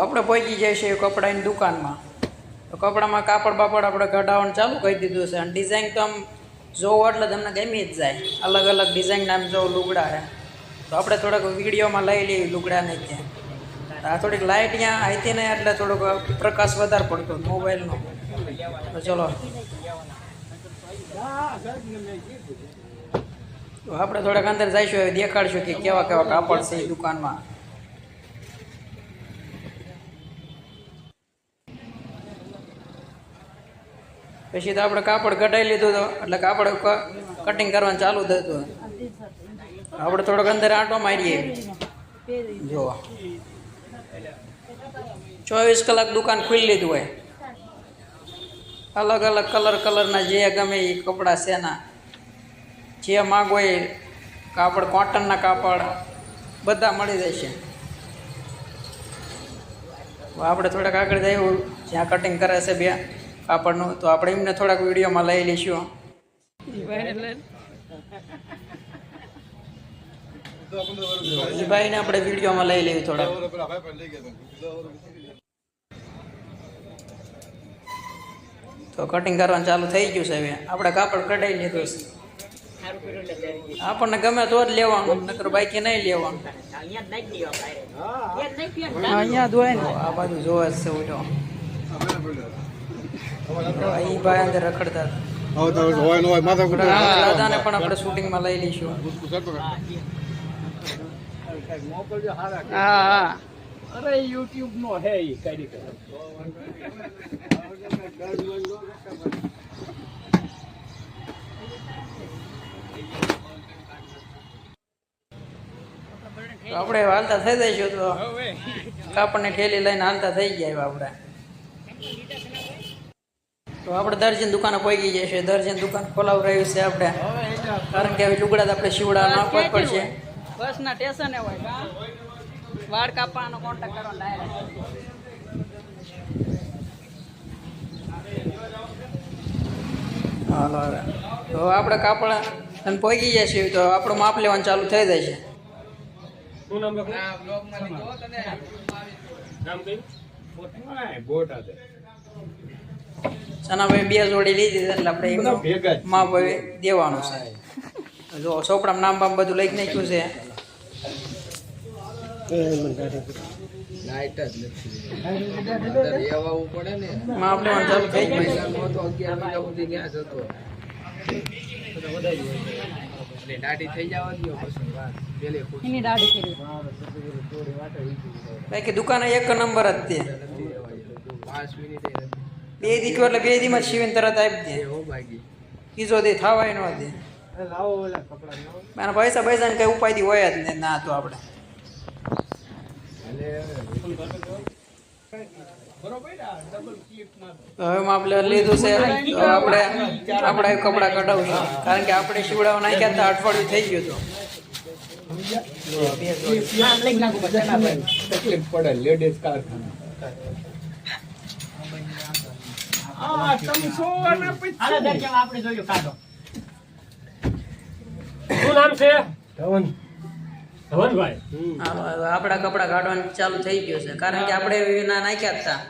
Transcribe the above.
આપણે પહોંચી જાય છે કપડાની દુકાનમાં. તો કપડામાં કાપડ બાપડ આપણે કઢાવવાનું ચાલુ કરી દીધું છે અને ડિઝાઇન તો આમ જોવો એટલે તમને ગમી જ જાય. અલગ અલગ ડિઝાઇનના આમ જો લુગડા છે. તો આપણે થોડાક વિડીયોમાં લઈ લઈએ લુગડાને ત્યાં. આ થોડીક લાઇટ ત્યાં આવી ને એટલે થોડોક પ્રકાશ વધારે પડતો મોબાઈલનો. તો ચલો તો આપણે થોડાક અંદર જઈશું, હવે દેખાડશું કે કેવા કેવા કાપડ છે એ દુકાનમાં. પછી તો આપણે કાપડ કઢાઈ લીધું હતું એટલે કાપડ કટિંગ કરવાનું ચાલુ થતું. આપણે થોડોક અંદર આંટો મારીએ. જો 24 કલાક દુકાન ખુલ્લી લીધું હોય. અલગ અલગ કલરના જે ગમે એ કપડાં છે ના, જે માગો એ કાપડ, કોટનના કાપડ બધા મળી જશે. આપણે થોડાક આગળ જઈએ જ્યાં કટિંગ કરે છે બે કાપડનું, તો આપણે એમને થોડાક વિડીયોમાં લઈ લઈશું. એ ભાઈને આપણે વિડીયોમાં લઈ લઈએ થોડા. તો કટિંગ કરવાનું ચાલુ થઈ ગયું છે. હવે આપણે કાપડ કઢાઈ લીધું છે. આપણને ગમે તો જ લેવાનું, નકર બાકી નહીં લેવાનું. અહીંયા જોય ને આ બાજુ જોવે છે ઉઠો. એ ભાઈ અંદર રખડતા દાદાને પણ આપણે શૂટિંગમાં લઈ લઈશું. હા હા, અરે યુટ્યુબ નો હે ઈ કરી કરે. આપણે હાલતા થઈ જઈશું. તો કાપડને ઠેલી લઈને હાલતા થઈ ગયા આપણે. તો આપણે દર્જન દુકાને પહોંચી જશે. દર્જન દુકાન ખોલાવ રહ્યું છે આપણે, કારણ કે હવે લુગડા તો આપણે શિવડા નાખવા જ પડશે. બસના સ્ટેશને હોય વાળ કાપવાનો કોન્ટેક્ટ કરો ડાયરેક્ટ. હાલો હવે તો આપણે કાપડ અને પહોંચી જશે. તો આપણું માપ લેવાનું ચાલુ થઈ જશે. શું નામ લખો? બ્લોગમાં લીધો તને નામ કઈ? બોટા દે. સનાભાઈ 2 જોડી લીધી એટલે આપણે એમનું માપ હવે દેવાનું છે. જો ચોપડામાં નામ બામ બધું લઈ નાખ્યું છે. માપ લેવાનું ચાલુ થઈ ગયું. દાઢી થઈ જવા દો પછી બાકી દુકાન એક નંબર જ તે. 5 મિનિટ 2 દી એટલે 2 દીમાં શિવીને તરત આપી દે. ત્રીજો દી થવાય ન દે. પૈસા પૈસા ને કઈ ઉપાય હોય જ ને ના. તો આપણે હવે માપ લીધું છે. તો આપણે કપડા કઢાવશું, કારણ કે આપણે શિવડાવ નાખ્યા હતા, અઠવાડિયું થઈ ગયું હતું. તકલીફ પડે લેડીઝ કારખાના. શું નામ છે? ધવનભાઈ. આપણા કપડા કાઢવાનું ચાલુ થઈ ગયું છે, કારણ કે આપણે નાખ્યા હતા.